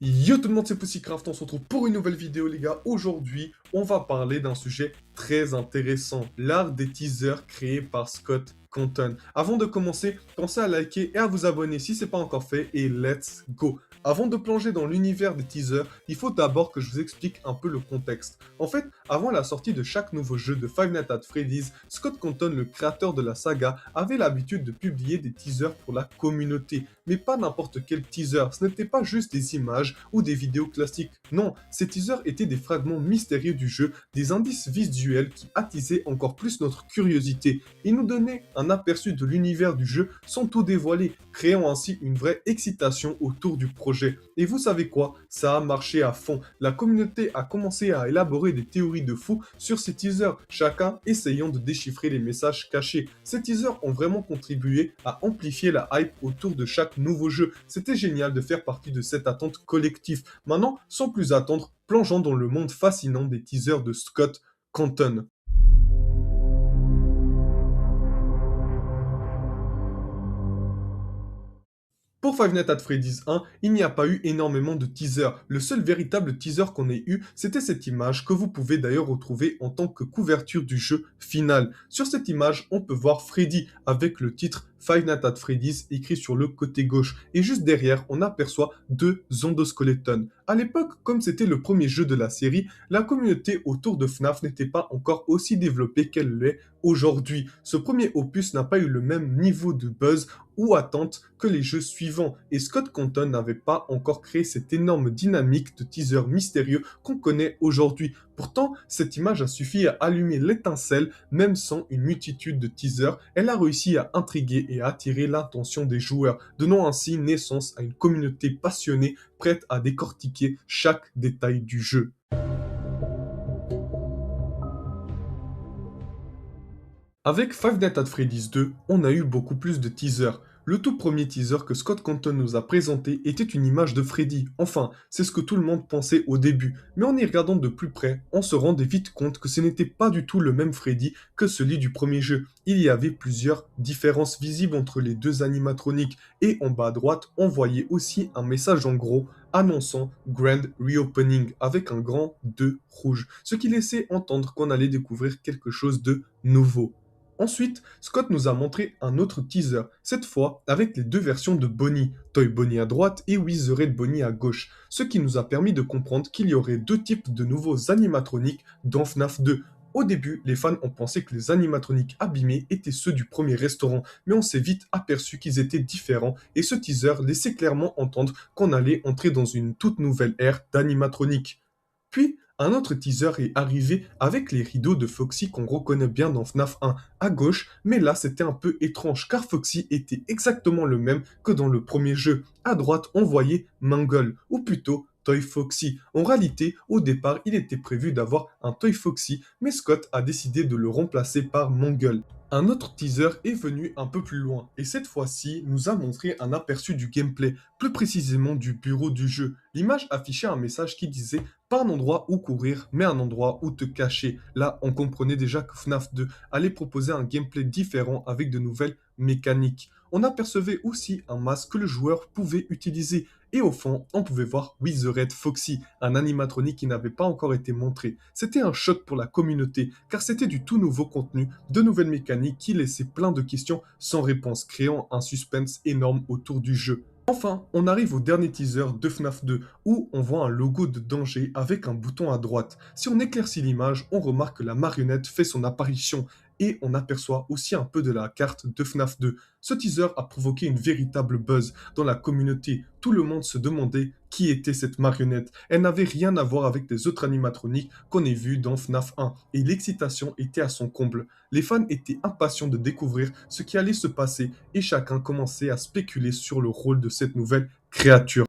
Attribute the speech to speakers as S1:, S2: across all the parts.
S1: Yo tout le monde, c'est Pussycraft, on se retrouve pour une nouvelle vidéo les gars. Aujourd'hui, on va parler d'un sujet très intéressant, l'art des teasers créés par Scott Compton. Avant de commencer, pensez à liker et à vous abonner si ce n'est pas encore fait et let's go. Avant de plonger dans l'univers des teasers, il faut d'abord que je vous explique un peu le contexte. En fait, avant la sortie de chaque nouveau jeu de Five Nights at Freddy's, Scott Compton, le créateur de la saga, avait l'habitude de publier des teasers pour la communauté. Mais pas n'importe quel teaser, ce n'était pas juste des images ou des vidéos classiques. Non, ces teasers étaient des fragments mystérieux du jeu, des indices visuels qui attisaient encore plus notre curiosité. Ils nous donnaient un aperçu de l'univers du jeu sans tout dévoiler, créant ainsi une vraie excitation autour du projet. Et vous savez quoi? Ça a marché à fond. La communauté a commencé à élaborer des théories de fou sur ces teasers, chacun essayant de déchiffrer les messages cachés. Ces teasers ont vraiment contribué à amplifier la hype autour de chaque nouveau jeu. C'était génial de faire partie de cette attente collective. Maintenant, sans plus attendre, plongeons dans le monde fascinant des teasers de Scott Compton. Pour Five Nights at Freddy's 1, il n'y a pas eu énormément de teasers. Le seul véritable teaser qu'on ait eu, c'était cette image que vous pouvez d'ailleurs retrouver en tant que couverture du jeu final. Sur cette image, on peut voir Freddy avec le titre Five Nights at Freddy's écrit sur le côté gauche. Et juste derrière, on aperçoit deux endoskeletons. À l'époque, comme c'était le premier jeu de la série, la communauté autour de FNAF n'était pas encore aussi développée qu'elle l'est aujourd'hui. Ce premier opus n'a pas eu le même niveau de buzz ou attente que les jeux suivants, et Scott Compton n'avait pas encore créé cette énorme dynamique de teaser mystérieux qu'on connaît aujourd'hui. Pourtant, cette image a suffi à allumer l'étincelle, même sans une multitude de teasers, elle a réussi à intriguer et à attirer l'attention des joueurs, donnant ainsi naissance à une communauté passionnée, prête à décortiquer chaque détail du jeu. Avec Five Nights at Freddy's 2, on a eu beaucoup plus de teasers. Le tout premier teaser que Scott Compton nous a présenté était une image de Freddy. Enfin, c'est ce que tout le monde pensait au début. Mais en y regardant de plus près, on se rendait vite compte que ce n'était pas du tout le même Freddy que celui du premier jeu. Il y avait plusieurs différences visibles entre les deux animatroniques. Et en bas à droite, on voyait aussi un message en gros annonçant Grand Reopening avec un grand 2 rouge. Ce qui laissait entendre qu'on allait découvrir quelque chose de nouveau. Ensuite, Scott nous a montré un autre teaser, cette fois avec les deux versions de Bonnie, Toy Bonnie à droite et Wizard Bonnie à gauche, ce qui nous a permis de comprendre qu'il y aurait deux types de nouveaux animatroniques dans FNAF 2. Au début, les fans ont pensé que les animatroniques abîmés étaient ceux du premier restaurant, mais on s'est vite aperçu qu'ils étaient différents et ce teaser laissait clairement entendre qu'on allait entrer dans une toute nouvelle ère d'animatroniques. Puis, un autre teaser est arrivé avec les rideaux de Foxy qu'on reconnaît bien dans FNAF 1 à gauche, mais là c'était un peu étrange car Foxy était exactement le même que dans le premier jeu. À droite, on voyait Mangle, ou plutôt Toy Foxy. En réalité, au départ, il était prévu d'avoir un Toy Foxy, mais Scott a décidé de le remplacer par Mangle. Un autre teaser est venu un peu plus loin, et cette fois-ci nous a montré un aperçu du gameplay, plus précisément du bureau du jeu. L'image affichait un message qui disait pas un endroit où courir, mais un endroit où te cacher. Là, on comprenait déjà que FNAF 2 allait proposer un gameplay différent avec de nouvelles mécaniques. On apercevait aussi un masque que le joueur pouvait utiliser. Et au fond, on pouvait voir Wizard Foxy, un animatronique qui n'avait pas encore été montré. C'était un choc pour la communauté, car c'était du tout nouveau contenu, de nouvelles mécaniques qui laissaient plein de questions sans réponse, créant un suspense énorme autour du jeu. Enfin, on arrive au dernier teaser de FNAF 2, où on voit un logo de danger avec un bouton à droite. Si on éclaircit l'image, on remarque que la marionnette fait son apparition, et on aperçoit aussi un peu de la carte de FNAF 2. Ce teaser a provoqué une véritable buzz dans la communauté. Tout le monde se demandait qui était cette marionnette. Elle n'avait rien à voir avec les autres animatroniques qu'on ait vus dans FNAF 1, et l'excitation était à son comble. Les fans étaient impatients de découvrir ce qui allait se passer, et chacun commençait à spéculer sur le rôle de cette nouvelle créature.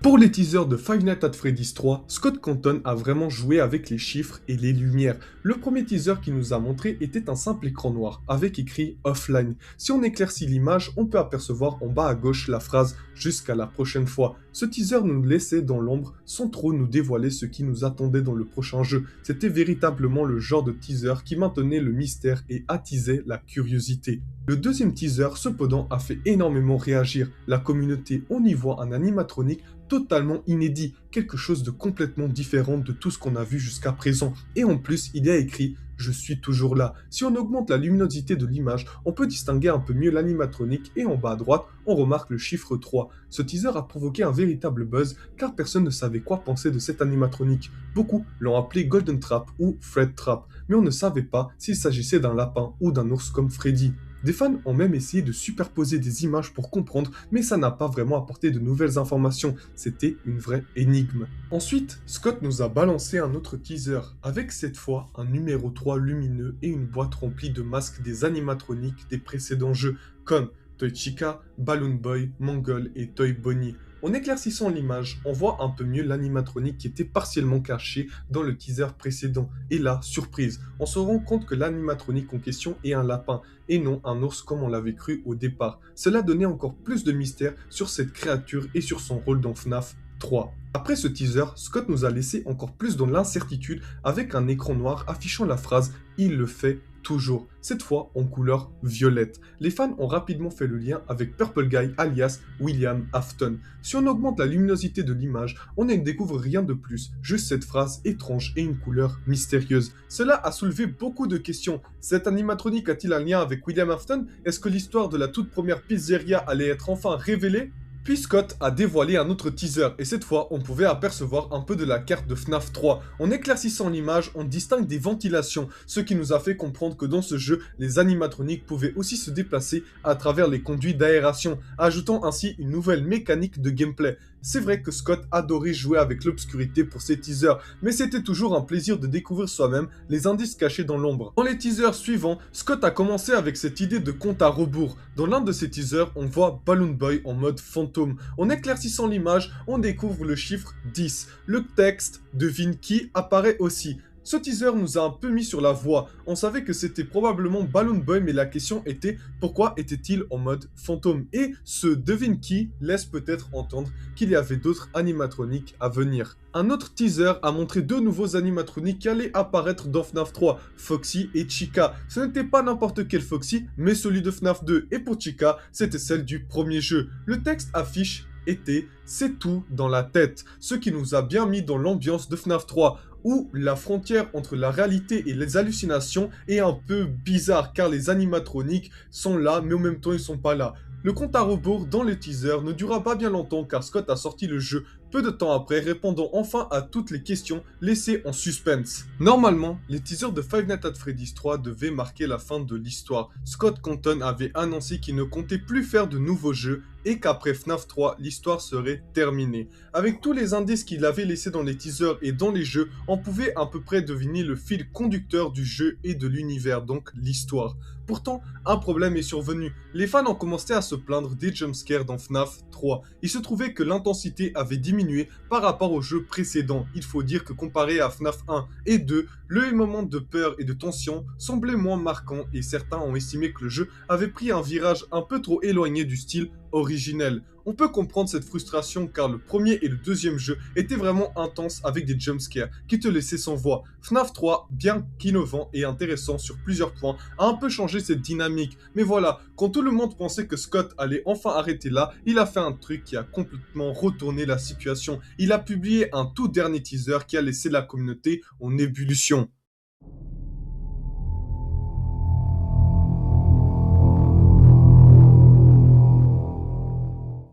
S1: Pour les teasers de Five Nights at Freddy's 3, Scott Compton a vraiment joué avec les chiffres et les lumières. Le premier teaser qu'il nous a montré était un simple écran noir, avec écrit Offline. Si on éclaircit l'image, on peut apercevoir en bas à gauche la phrase Jusqu'à la prochaine fois. Ce teaser nous laissait dans l'ombre sans trop nous dévoiler ce qui nous attendait dans le prochain jeu. C'était véritablement le genre de teaser qui maintenait le mystère et attisait la curiosité. Le deuxième teaser, cependant, a fait énormément réagir la communauté. On y voit un animatronique totalement inédit, quelque chose de complètement différent de tout ce qu'on a vu jusqu'à présent. Et en plus, il y a écrit je suis toujours là. Si on augmente la luminosité de l'image, on peut distinguer un peu mieux l'animatronique et en bas à droite, on remarque le chiffre 3. Ce teaser a provoqué un véritable buzz car personne ne savait quoi penser de cet animatronique. Beaucoup l'ont appelé Golden Trap ou Fred Trap, mais on ne savait pas s'il s'agissait d'un lapin ou d'un ours comme Freddy. Des fans ont même essayé de superposer des images pour comprendre, mais ça n'a pas vraiment apporté de nouvelles informations. C'était une vraie énigme. Ensuite, Scott nous a balancé un autre teaser, avec cette fois un numéro 3 lumineux et une boîte remplie de masques des animatroniques des précédents jeux, comme Toy Chica, Balloon Boy, Mongol et Toy Bonnie. En éclaircissant l'image, on voit un peu mieux l'animatronique qui était partiellement caché dans le teaser précédent. Et là, surprise, on se rend compte que l'animatronique en question est un lapin, et non un ours comme on l'avait cru au départ. Cela donnait encore plus de mystère sur cette créature et sur son rôle dans FNAF 3. Après ce teaser, Scott nous a laissé encore plus dans l'incertitude avec un écran noir affichant la phrase « Il le fait toujours », cette fois en couleur violette. Les fans ont rapidement fait le lien avec Purple Guy alias William Afton. Si on augmente la luminosité de l'image, on ne découvre rien de plus, juste cette phrase étrange et une couleur mystérieuse. Cela a soulevé beaucoup de questions. Cet animatronique a-t-il un lien avec William Afton? Est-ce que l'histoire de la toute première pizzeria allait être enfin révélée? Puis Scott a dévoilé un autre teaser, et cette fois, on pouvait apercevoir un peu de la carte de FNAF 3. En éclaircissant l'image, on distingue des ventilations, ce qui nous a fait comprendre que dans ce jeu, les animatroniques pouvaient aussi se déplacer à travers les conduits d'aération, ajoutant ainsi une nouvelle mécanique de gameplay. C'est vrai que Scott adorait jouer avec l'obscurité pour ses teasers, mais c'était toujours un plaisir de découvrir soi-même les indices cachés dans l'ombre. Dans les teasers suivants, Scott a commencé avec cette idée de compte à rebours. Dans l'un de ses teasers, on voit Balloon Boy en mode fantôme. En éclaircissant l'image, on découvre le chiffre 10. Le texte devine qui apparaît aussi. Ce teaser nous a un peu mis sur la voie. On savait que c'était probablement Balloon Boy, mais la question était pourquoi était-il en mode fantôme? Et ce devine qui laisse peut-être entendre qu'il y avait d'autres animatroniques à venir. Un autre teaser a montré deux nouveaux animatroniques qui allaient apparaître dans FNAF 3, Foxy et Chica. Ce n'était pas n'importe quel Foxy, mais celui de FNAF 2. Et pour Chica, c'était celle du premier jeu. Le texte affiche était c'est tout dans la tête, ce qui nous a bien mis dans l'ambiance de FNAF 3, où la frontière entre la réalité et les hallucinations est un peu bizarre, car les animatroniques sont là, mais en même temps ils sont pas là. Le compte à rebours dans le teaser ne dura pas bien longtemps car Scott a sorti le jeu peu de temps après, répondant enfin à toutes les questions laissées en suspense. Normalement, les teasers de Five Nights at Freddy's 3 devaient marquer la fin de l'histoire. Scott Compton avait annoncé qu'il ne comptait plus faire de nouveaux jeux et qu'après FNAF 3, l'histoire serait terminée. Avec tous les indices qu'il avait laissés dans les teasers et dans les jeux, on pouvait à peu près deviner le fil conducteur du jeu et de l'univers, donc l'histoire. Pourtant, un problème est survenu. Les fans ont commencé à se plaindre des jumpscares dans FNAF 3. Il se trouvait que l'intensité avait diminué par rapport au jeu précédent. Il faut dire que comparé à FNAF 1 et 2, le moment de peur et de tension semblait moins marquant et certains ont estimé que le jeu avait pris un virage un peu trop éloigné du style originel. On peut comprendre cette frustration car le premier et le deuxième jeu étaient vraiment intenses avec des jumpscares qui te laissaient sans voix. FNAF 3, bien qu'innovant et intéressant sur plusieurs points, a un peu changé cette dynamique. Mais voilà, quand tout le monde pensait que Scott allait enfin arrêter là, il a fait un truc qui a complètement retourné la situation. Il a publié un tout dernier teaser qui a laissé la communauté en ébullition.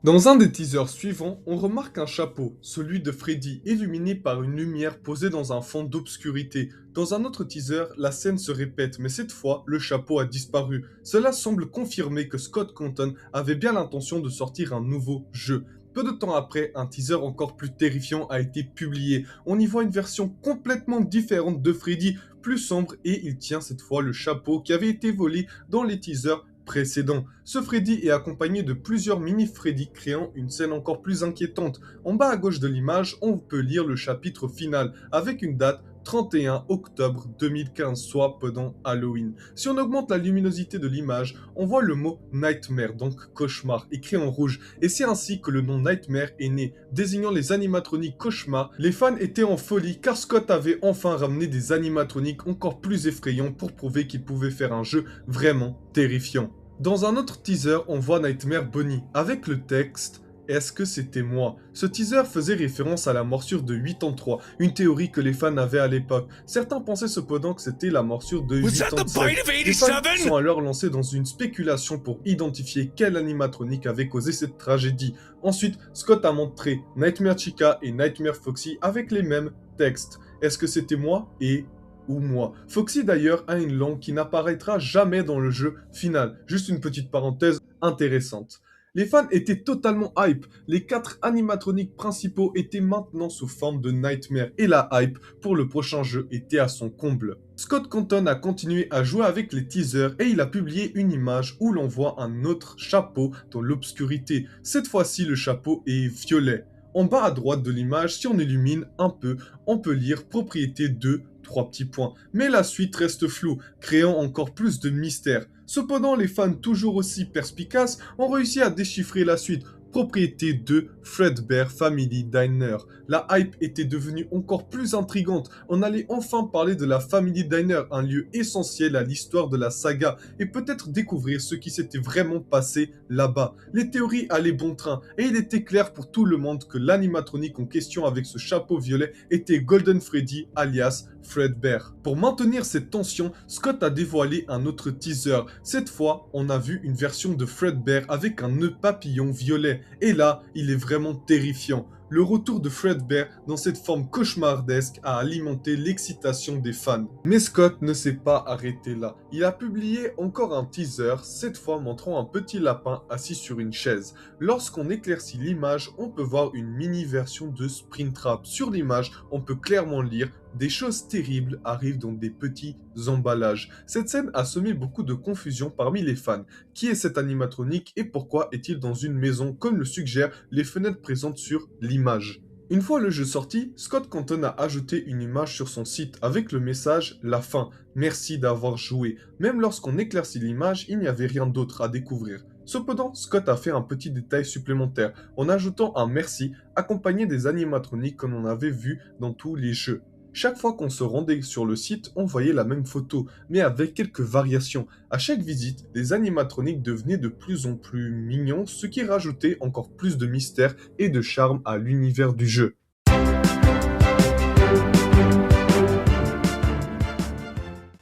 S1: Dans un des teasers suivants, on remarque un chapeau, celui de Freddy, illuminé par une lumière posée dans un fond d'obscurité. Dans un autre teaser, la scène se répète, mais cette fois, le chapeau a disparu. Cela semble confirmer que Scott Compton avait bien l'intention de sortir un nouveau jeu. Peu de temps après, un teaser encore plus terrifiant a été publié. On y voit une version complètement différente de Freddy, plus sombre, et il tient cette fois le chapeau qui avait été volé dans les teasers précédent. Ce Freddy est accompagné de plusieurs mini-Freddy créant une scène encore plus inquiétante. En bas à gauche de l'image, on peut lire le chapitre final avec une date 31 octobre 2015, soit pendant Halloween. Si on augmente la luminosité de l'image, on voit le mot Nightmare, donc cauchemar, écrit en rouge. Et c'est ainsi que le nom Nightmare est né, désignant les animatroniques cauchemar. Les fans étaient en folie car Scott avait enfin ramené des animatroniques encore plus effrayants pour prouver qu'il pouvait faire un jeu vraiment terrifiant. Dans un autre teaser, on voit Nightmare Bonnie avec le texte est-ce que c'était moi? Ce teaser faisait référence à la morsure de 83, une théorie que les fans avaient à l'époque. Certains pensaient cependant que c'était la morsure de 87. Les fans sont alors lancés dans une spéculation pour identifier quel animatronique avait causé cette tragédie. Ensuite, Scott a montré Nightmare Chica et Nightmare Foxy avec les mêmes textes. Est-ce que c'était moi et ou moi. Foxy d'ailleurs a une langue qui n'apparaîtra jamais dans le jeu final. Juste une petite parenthèse intéressante. Les fans étaient totalement hype. Les 4 animatroniques principaux étaient maintenant sous forme de Nightmare et la hype pour le prochain jeu était à son comble. Scott Conton a continué à jouer avec les teasers et il a publié une image où l'on voit un autre chapeau dans l'obscurité. Cette fois-ci, le chapeau est violet. En bas à droite de l'image, si on illumine un peu, on peut lire propriété 2, 3 petits points. Mais la suite reste floue, créant encore plus de mystère. Cependant, les fans toujours aussi perspicaces ont réussi à déchiffrer la suite. Propriété 2, Fredbear Family Diner. La hype était devenue encore plus intrigante. On allait enfin parler de la Family Diner, un lieu essentiel à l'histoire de la saga, et peut-être découvrir ce qui s'était vraiment passé là-bas. Les théories allaient bon train, et il était clair pour tout le monde que l'animatronique en question avec ce chapeau violet était Golden Freddy alias Fredbear. Pour maintenir cette tension, Scott a dévoilé un autre teaser. Cette fois, on a vu une version de Fredbear avec un nœud papillon violet. Et là, il est vraiment terrifiant. Le retour de Fredbear dans cette forme cauchemardesque a alimenté l'excitation des fans. Mais Scott ne s'est pas arrêté là. Il a publié encore un teaser, cette fois montrant un petit lapin assis sur une chaise. Lorsqu'on éclaircit l'image, on peut voir une mini version de Springtrap. Sur l'image, on peut clairement lire des choses terribles arrivent dans des petits emballages. Cette scène a semé beaucoup de confusion parmi les fans. Qui est cet animatronique et pourquoi est-il dans une maison comme le suggèrent les fenêtres présentes sur l'image? Une fois le jeu sorti, Scott Conton a ajouté une image sur son site avec le message «La fin, merci d'avoir joué». Même lorsqu'on éclaircit l'image, il n'y avait rien d'autre à découvrir. Cependant, Scott a fait un petit détail supplémentaire en ajoutant un merci accompagné des animatroniques comme on avait vu dans tous les jeux. Chaque fois qu'on se rendait sur le site, on voyait la même photo, mais avec quelques variations. À chaque visite, les animatroniques devenaient de plus en plus mignons, ce qui rajoutait encore plus de mystère et de charme à l'univers du jeu.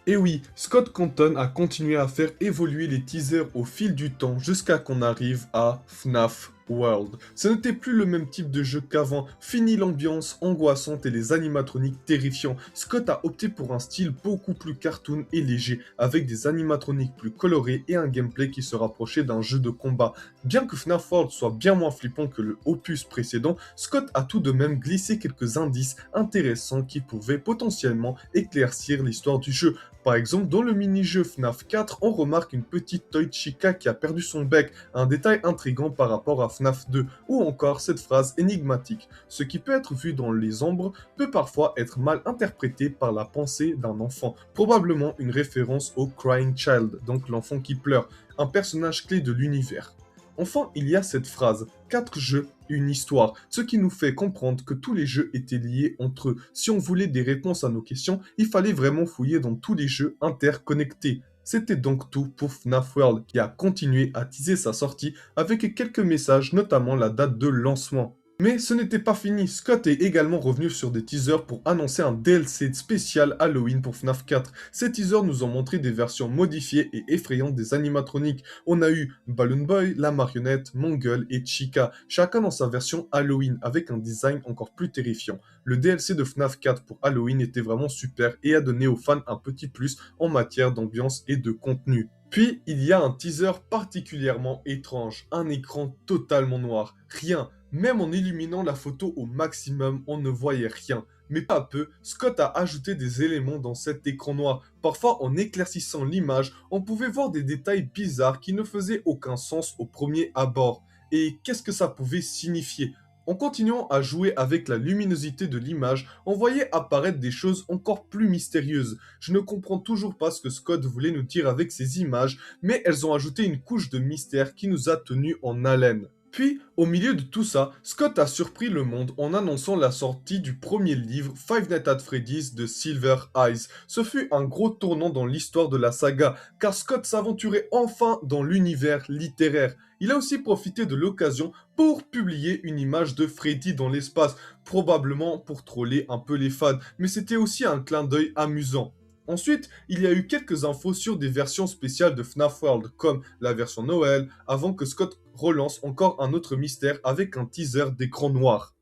S1: Et oui, Scott Conton a continué à faire évoluer les teasers au fil du temps jusqu'à qu'on arrive à FNAF World. Ce n'était plus le même type de jeu qu'avant, fini l'ambiance angoissante et les animatroniques terrifiants. Scott a opté pour un style beaucoup plus cartoon et léger, avec des animatroniques plus colorés et un gameplay qui se rapprochait d'un jeu de combat. Bien que FNAF World soit bien moins flippant que le opus précédent, Scott a tout de même glissé quelques indices intéressants qui pouvaient potentiellement éclaircir l'histoire du jeu. Par exemple, dans le mini-jeu FNAF 4, on remarque une petite Toy Chica qui a perdu son bec, un détail intrigant par rapport à FNAF 2, ou encore cette phrase énigmatique. Ce qui peut être vu dans les ombres peut parfois être mal interprété par la pensée d'un enfant, probablement une référence au Crying Child, donc l'enfant qui pleure, un personnage clé de l'univers. Enfin, il y a cette phrase, 4 jeux, une histoire, ce qui nous fait comprendre que tous les jeux étaient liés entre eux. Si on voulait des réponses à nos questions, il fallait vraiment fouiller dans tous les jeux interconnectés. C'était donc tout pour FNAF World, qui a continué à teaser sa sortie avec quelques messages, notamment la date de lancement. Mais ce n'était pas fini, Scott est également revenu sur des teasers pour annoncer un DLC spécial Halloween pour FNAF 4. Ces teasers nous ont montré des versions modifiées et effrayantes des animatroniques. On a eu Balloon Boy, la marionnette, Mongol et Chica, chacun dans sa version Halloween avec un design encore plus terrifiant. Le DLC de FNAF 4 pour Halloween était vraiment super et a donné aux fans un petit plus en matière d'ambiance et de contenu. Puis, il y a un teaser particulièrement étrange, un écran totalement noir, rien, Même en illuminant la photo au maximum, on ne voyait rien. Mais peu à peu, Scott a ajouté des éléments dans cet écran noir. Parfois, en éclaircissant l'image, on pouvait voir des détails bizarres qui ne faisaient aucun sens au premier abord. Et qu'est-ce que ça pouvait signifier? En continuant à jouer avec la luminosité de l'image, on voyait apparaître des choses encore plus mystérieuses. Je ne comprends toujours pas ce que Scott voulait nous dire avec ces images, mais elles ont ajouté une couche de mystère qui nous a tenus en haleine. Puis, au milieu de tout ça, Scott a surpris le monde en annonçant la sortie du premier livre Five Nights at Freddy's de Silver Eyes. Ce fut un gros tournant dans l'histoire de la saga, car Scott s'aventurait enfin dans l'univers littéraire. Il a aussi profité de l'occasion pour publier une image de Freddy dans l'espace, probablement pour troller un peu les fans, mais c'était aussi un clin d'œil amusant. Ensuite, il y a eu quelques infos sur des versions spéciales de FNAF World, comme la version Noël, avant que Scott relance encore un autre mystère avec un teaser d'écran noir.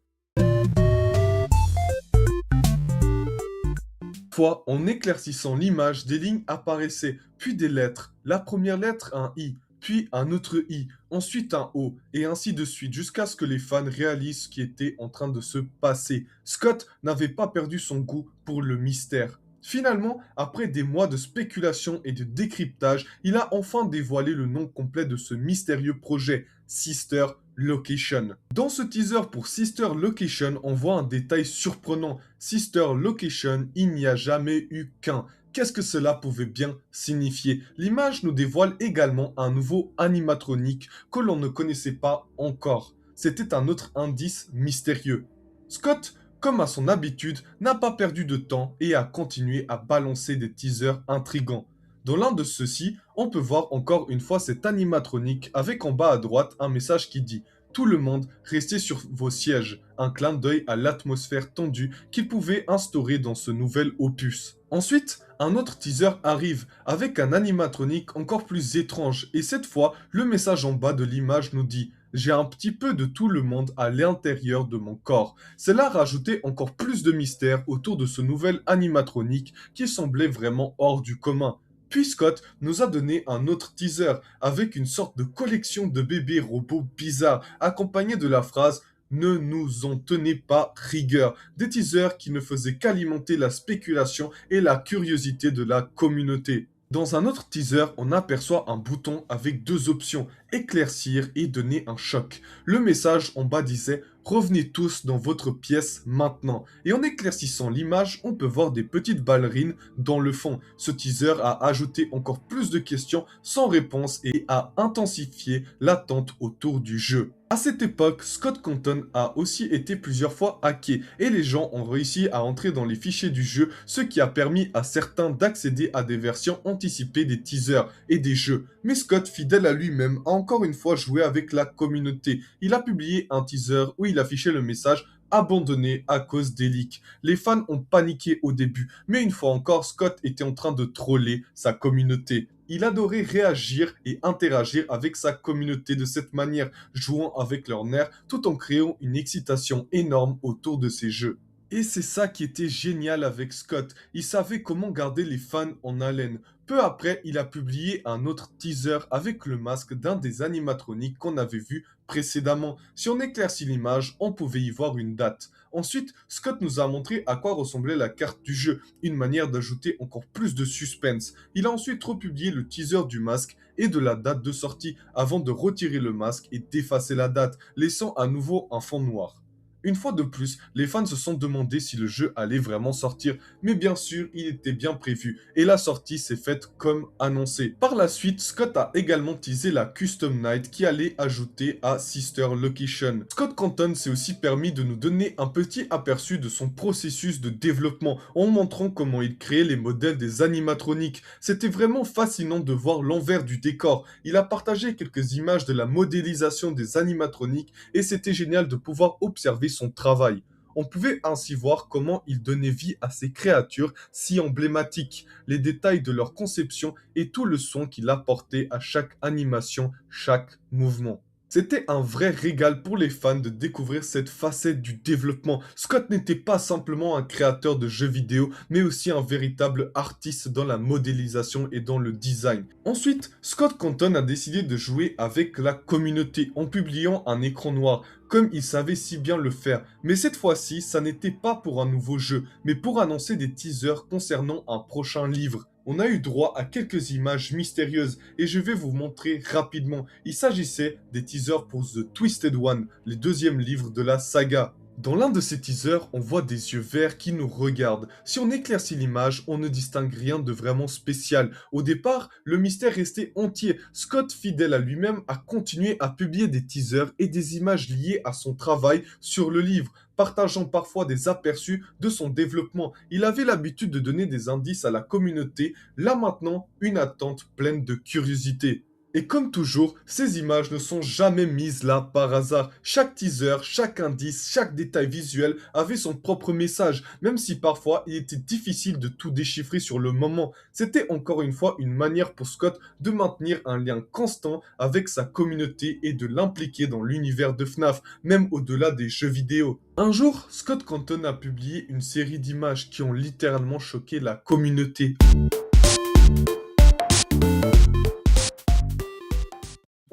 S1: Fois, en éclaircissant l'image, des lignes apparaissaient, puis des lettres. La première lettre, un I, puis un autre I, ensuite un O, et ainsi de suite, jusqu'à ce que les fans réalisent ce qui était en train de se passer. Scott n'avait pas perdu son goût pour le mystère. Finalement, après des mois de spéculation et de décryptage, il a enfin dévoilé le nom complet de ce mystérieux projet, Sister Location. Dans ce teaser pour Sister Location, on voit un détail surprenant. Sister Location, il n'y a jamais eu qu'un. Qu'est-ce que cela pouvait bien signifier? L'image nous dévoile également un nouveau animatronique que l'on ne connaissait pas encore. C'était un autre indice mystérieux. Scott, comme à son habitude, n'a pas perdu de temps et a continué à balancer des teasers intrigants. Dans l'un de ceux-ci, on peut voir encore une fois cet animatronique avec en bas à droite un message qui dit tout le monde, restez sur vos sièges. Un clin d'œil à l'atmosphère tendue qu'il pouvait instaurer dans ce nouvel opus. Ensuite, un autre teaser arrive avec un animatronique encore plus étrange et cette fois, le message en bas de l'image nous dit j'ai un petit peu de tout le monde à l'intérieur de mon corps. Cela rajoutait encore plus de mystère autour de ce nouvel animatronique qui semblait vraiment hors du commun. Puis Scott nous a donné un autre teaser avec une sorte de collection de bébés robots bizarres, accompagné de la phrase ne nous en tenez pas rigueur. Des teasers qui ne faisaient qu'alimenter la spéculation et la curiosité de la communauté. Dans un autre teaser, on aperçoit un bouton avec deux options, éclaircir et donner un choc. Le message en bas disait revenez tous dans votre pièce maintenant. Et en éclaircissant l'image, on peut voir des petites ballerines dans le fond. Ce teaser a ajouté encore plus de questions sans réponse et a intensifié l'attente autour du jeu. À cette époque, Scott Conton a aussi été plusieurs fois hacké et les gens ont réussi à entrer dans les fichiers du jeu, ce qui a permis à certains d'accéder à des versions anticipées des teasers et des jeux. Mais Scott, fidèle à lui-même, a encore une fois joué avec la communauté. Il a publié un teaser où il affichait le message abandonné à cause des leaks. Les fans ont paniqué au début, mais une fois encore, Scott était en train de troller sa communauté. Il adorait réagir et interagir avec sa communauté de cette manière, jouant avec leurs nerfs tout en créant une excitation énorme autour de ses jeux. Et c'est ça qui était génial avec Scott, il savait comment garder les fans en haleine. Peu après, il a publié un autre teaser avec le masque d'un des animatroniques qu'on avait vu précédemment. Si on éclaircit l'image, on pouvait y voir une date. Ensuite, Scott nous a montré à quoi ressemblait la carte du jeu, une manière d'ajouter encore plus de suspense. Il a ensuite republié le teaser du masque et de la date de sortie avant de retirer le masque et d'effacer la date, laissant à nouveau un fond noir. Une fois de plus, les fans se sont demandé si le jeu allait vraiment sortir, mais bien sûr, il était bien prévu, et la sortie s'est faite comme annoncé. Par la suite, Scott a également teasé la Custom Night qui allait ajouter à Sister Location. Scott Conton s'est aussi permis de nous donner un petit aperçu de son processus de développement, en montrant comment il créait les modèles des animatroniques. C'était vraiment fascinant de voir l'envers du décor. Il a partagé quelques images de la modélisation des animatroniques, et c'était génial de pouvoir observer son travail. On pouvait ainsi voir comment il donnait vie à ces créatures si emblématiques, les détails de leur conception et tout le son qu'il apportait à chaque animation, chaque mouvement. C'était un vrai régal pour les fans de découvrir cette facette du développement. Scott n'était pas simplement un créateur de jeux vidéo, mais aussi un véritable artiste dans la modélisation et dans le design. Ensuite, Scott Conton a décidé de jouer avec la communauté en publiant un écran noir, comme il savait si bien le faire. Mais cette fois-ci, ça n'était pas pour un nouveau jeu, mais pour annoncer des teasers concernant un prochain livre. On a eu droit à quelques images mystérieuses et je vais vous montrer rapidement. Il s'agissait des teasers pour The Twisted One, le deuxième livre de la saga. Dans l'un de ces teasers, on voit des yeux verts qui nous regardent. Si on éclaircit l'image, on ne distingue rien de vraiment spécial. Au départ, le mystère restait entier. Scott, fidèle à lui-même, a continué à publier des teasers et des images liées à son travail sur le livre, partageant parfois des aperçus de son développement. Il avait l'habitude de donner des indices à la communauté, là maintenant, une attente pleine de curiosité. Et comme toujours, ces images ne sont jamais mises là par hasard. Chaque teaser, chaque indice, chaque détail visuel avait son propre message, même si parfois il était difficile de tout déchiffrer sur le moment. C'était encore une fois une manière pour Scott de maintenir un lien constant avec sa communauté et de l'impliquer dans l'univers de FNAF, même au-delà des jeux vidéo. Un jour, Scott Conton a publié une série d'images qui ont littéralement choqué la communauté.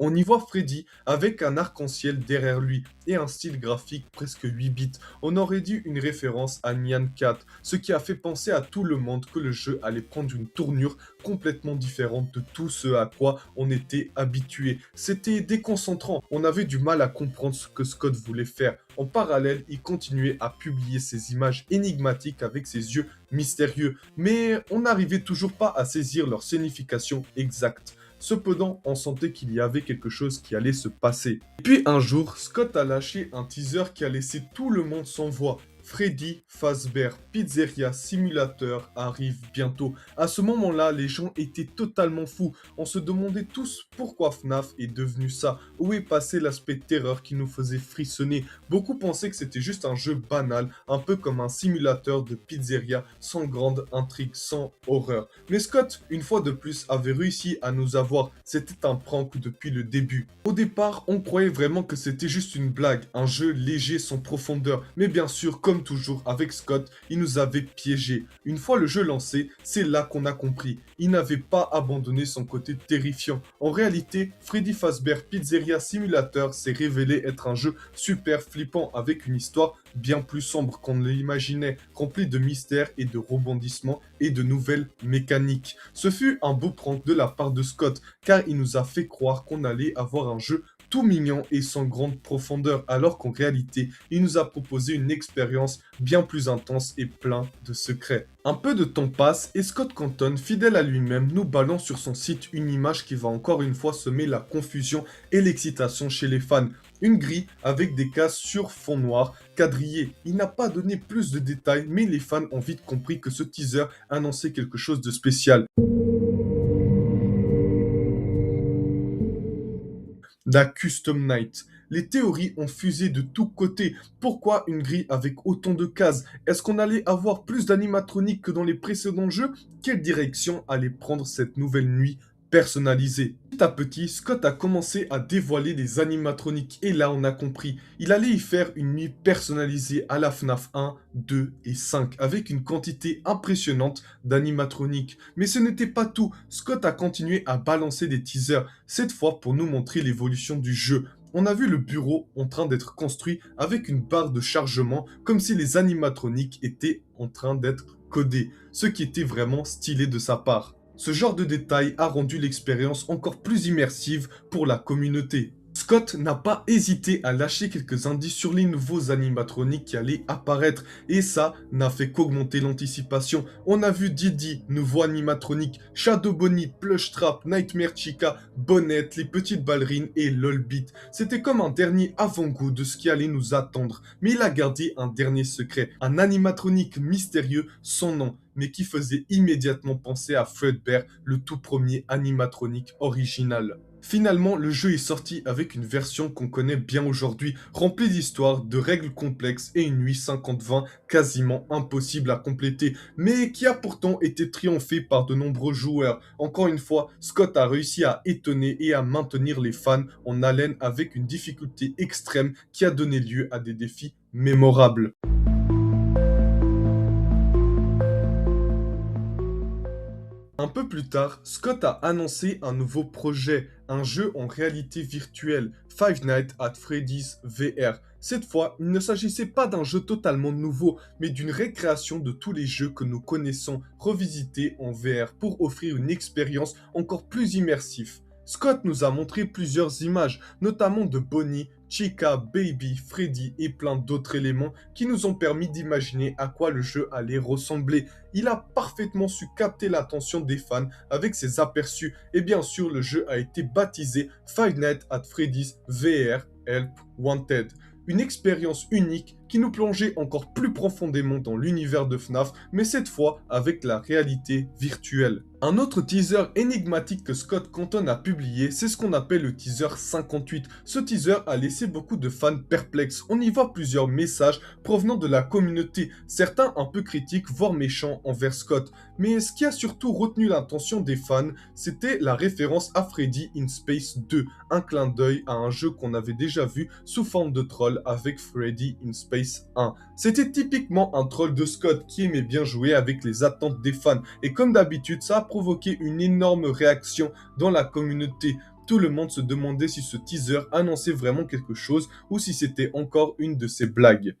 S1: On y voit Freddy avec un arc-en-ciel derrière lui et un style graphique presque 8 bits. On aurait dit une référence à Nyan 4, ce qui a fait penser à tout le monde que le jeu allait prendre une tournure complètement différente de tout ce à quoi on était habitué. C'était déconcentrant, on avait du mal à comprendre ce que Scott voulait faire. En parallèle, il continuait à publier ces images énigmatiques avec ses yeux mystérieux, mais on n'arrivait toujours pas à saisir leur signification exacte. Cependant, on sentait qu'il y avait quelque chose qui allait se passer. Et puis un jour, Scott a lâché un teaser qui a laissé tout le monde sans voix. Freddy Fazbear Pizzeria Simulator arrive bientôt. À ce moment-là, les gens étaient totalement fous. On se demandait tous pourquoi FNAF est devenu ça. Où est passé l'aspect terreur qui nous faisait frissonner? Beaucoup pensaient que c'était juste un jeu banal, un peu comme un simulateur de pizzeria, sans grande intrigue, sans horreur. Mais Scott, une fois de plus, avait réussi à nous avoir. C'était un prank depuis le début. Au départ, on croyait vraiment que c'était juste une blague, un jeu léger sans profondeur. Mais bien sûr, comme toujours avec Scott, il nous avait piégés. Une fois le jeu lancé, c'est là qu'on a compris. Il n'avait pas abandonné son côté terrifiant. En réalité, Freddy Fazbear Pizzeria Simulator s'est révélé être un jeu super flippant avec une histoire bien plus sombre qu'on ne l'imaginait, remplie de mystères et de rebondissements et de nouvelles mécaniques. Ce fut un beau prank de la part de Scott, car il nous a fait croire qu'on allait avoir un jeu tout mignon et sans grande profondeur, alors qu'en réalité, il nous a proposé une expérience bien plus intense et plein de secrets. Un peu de temps passe et Scott Conton, fidèle à lui-même, nous balance sur son site une image qui va encore une fois semer la confusion et l'excitation chez les fans. Une grille avec des cases sur fond noir, quadrillé. Il n'a pas donné plus de détails, mais les fans ont vite compris que ce teaser annonçait quelque chose de spécial. La Custom Night. Les théories ont fusé de tous côtés. Pourquoi une grille avec autant de cases? Est-ce qu'on allait avoir plus d'animatroniques que dans les précédents jeux? Quelle direction allait prendre cette nouvelle nuit personnalisée? Petit à petit, Scott a commencé à dévoiler les animatroniques et là on a compris. Il allait y faire une nuit personnalisée à la FNAF 1, 2 et 5 avec une quantité impressionnante d'animatroniques. Mais ce n'était pas tout. Scott a continué à balancer des teasers, cette fois pour nous montrer l'évolution du jeu. On a vu le bureau en train d'être construit avec une barre de chargement comme si les animatroniques étaient en train d'être codés, ce qui était vraiment stylé de sa part. Ce genre de détail a rendu l'expérience encore plus immersive pour la communauté. Scott n'a pas hésité à lâcher quelques indices sur les nouveaux animatroniques qui allaient apparaître et ça n'a fait qu'augmenter l'anticipation. On a vu Didi, nouveau animatronique, Shadow Bonnie, Plush Trap, Nightmare Chica, Bonnette, les petites ballerines et Lolbit. C'était comme un dernier avant-goût de ce qui allait nous attendre, mais il a gardé un dernier secret, un animatronique mystérieux sans nom, mais qui faisait immédiatement penser à Fredbear, le tout premier animatronique original. Finalement, le jeu est sorti avec une version qu'on connaît bien aujourd'hui, remplie d'histoires, de règles complexes et une 8-50-20 quasiment impossible à compléter, mais qui a pourtant été triomphée par de nombreux joueurs. Encore une fois, Scott a réussi à étonner et à maintenir les fans en haleine avec une difficulté extrême qui a donné lieu à des défis mémorables. Un peu plus tard, Scott a annoncé un nouveau projet, un jeu en réalité virtuelle, Five Nights at Freddy's VR. Cette fois, il ne s'agissait pas d'un jeu totalement nouveau, mais d'une récréation de tous les jeux que nous connaissons, revisités en VR pour offrir une expérience encore plus immersive. Scott nous a montré plusieurs images, notamment de Bonnie, Chica, Baby, Freddy et plein d'autres éléments qui nous ont permis d'imaginer à quoi le jeu allait ressembler. Il a parfaitement su capter l'attention des fans avec ses aperçus et bien sûr le jeu a été baptisé Five Nights at Freddy's VR Help Wanted. Une expérience unique qui nous plongeait encore plus profondément dans l'univers de FNAF, mais cette fois avec la réalité virtuelle. Un autre teaser énigmatique que Scott Conton a publié, c'est ce qu'on appelle le teaser 58. Ce teaser a laissé beaucoup de fans perplexes. On y voit plusieurs messages provenant de la communauté, certains un peu critiques, voire méchants envers Scott. Mais ce qui a surtout retenu l'attention des fans, c'était la référence à Freddy in Space 2, un clin d'œil à un jeu qu'on avait déjà vu sous forme de troll avec Freddy in Space 1. C'était typiquement un troll de Scott qui aimait bien jouer avec les attentes des fans, et comme d'habitude, ça a provoqué une énorme réaction dans la communauté. Tout le monde se demandait si ce teaser annonçait vraiment quelque chose ou si c'était encore une de ces blagues.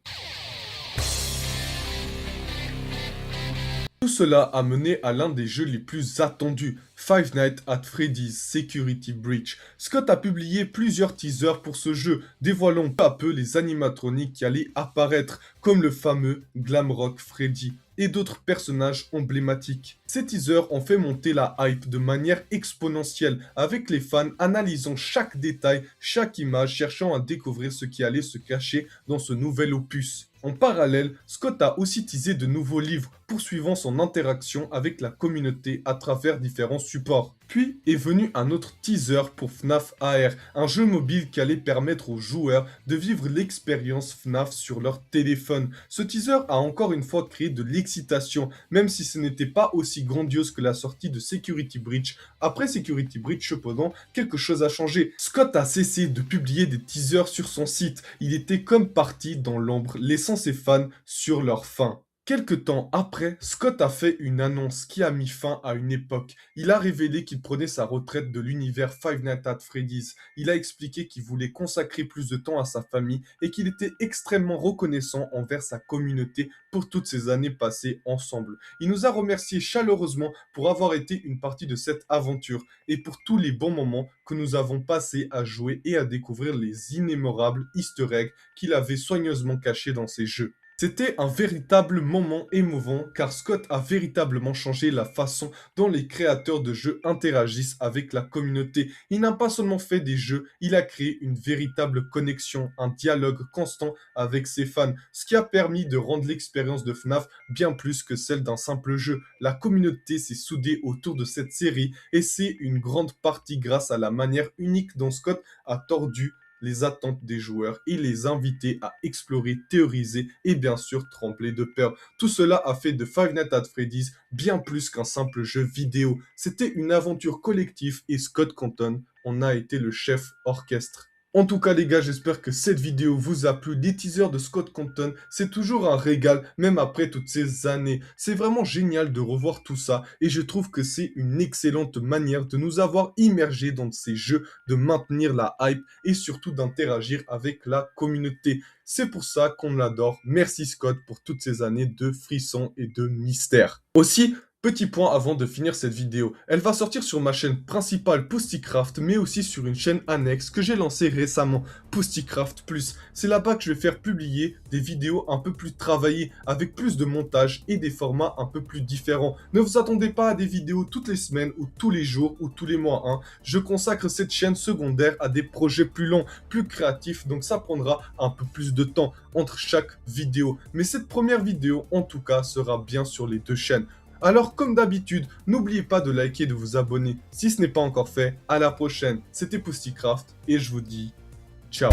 S1: Tout cela a mené à l'un des jeux les plus attendus, Five Nights at Freddy's Security Breach. Scott a publié plusieurs teasers pour ce jeu, dévoilant peu à peu les animatroniques qui allaient apparaître, comme le fameux Glamrock Freddy et d'autres personnages emblématiques. Ces teasers ont fait monter la hype de manière exponentielle, avec les fans analysant chaque détail, chaque image, cherchant à découvrir ce qui allait se cacher dans ce nouvel opus. En parallèle, Scott a aussi teasé de nouveaux livres, poursuivant son interaction avec la communauté à travers différents supports. Puis est venu un autre teaser pour FNAF AR, un jeu mobile qui allait permettre aux joueurs de vivre l'expérience FNAF sur leur téléphone. Ce teaser a encore une fois créé de l'excitation, même si ce n'était pas aussi grandiose que la sortie de Security Breach. Après Security Breach, cependant, quelque chose a changé. Scott a cessé de publier des teasers sur son site. Il était comme parti dans l'ombre, laissant ses fans sur leur faim. Quelque temps après, Scott a fait une annonce qui a mis fin à une époque. Il a révélé qu'il prenait sa retraite de l'univers Five Nights at Freddy's. Il a expliqué qu'il voulait consacrer plus de temps à sa famille et qu'il était extrêmement reconnaissant envers sa communauté pour toutes ces années passées ensemble. Il nous a remerciés chaleureusement pour avoir été une partie de cette aventure et pour tous les bons moments que nous avons passés à jouer et à découvrir les innombrables easter eggs qu'il avait soigneusement cachés dans ses jeux. C'était un véritable moment émouvant car Scott a véritablement changé la façon dont les créateurs de jeux interagissent avec la communauté. Il n'a pas seulement fait des jeux, il a créé une véritable connexion, un dialogue constant avec ses fans, ce qui a permis de rendre l'expérience de FNAF bien plus que celle d'un simple jeu. La communauté s'est soudée autour de cette série et c'est une grande partie grâce à la manière unique dont Scott a tordu les attentes des joueurs et les inviter à explorer, théoriser et bien sûr trembler de peur. Tout cela a fait de Five Nights at Freddy's bien plus qu'un simple jeu vidéo. C'était une aventure collective et Scott Conton en a été le chef orchestre. En tout cas les gars, j'espère que cette vidéo vous a plu. Les teasers de Scott Conton, c'est toujours un régal, même après toutes ces années. C'est vraiment génial de revoir tout ça et je trouve que c'est une excellente manière de nous avoir immergés dans ces jeux, de maintenir la hype et surtout d'interagir avec la communauté. C'est pour ça qu'on l'adore. Merci Scott pour toutes ces années de frissons et de mystère. Aussi, petit point avant de finir cette vidéo, elle va sortir sur ma chaîne principale Pustycraft, mais aussi sur une chaîne annexe que j'ai lancée récemment, Pustycraft Plus. C'est là-bas que je vais faire publier des vidéos un peu plus travaillées, avec plus de montage et des formats un peu plus différents. Ne vous attendez pas à des vidéos toutes les semaines, ou tous les jours, ou tous les mois. Je consacre cette chaîne secondaire à des projets plus longs, plus créatifs, donc ça prendra un peu plus de temps entre chaque vidéo. Mais cette première vidéo, en tout cas, sera bien sur les deux chaînes. Alors comme d'habitude, n'oubliez pas de liker et de vous abonner si ce n'est pas encore fait. À la prochaine, c'était Pussycraft et je vous dis ciao.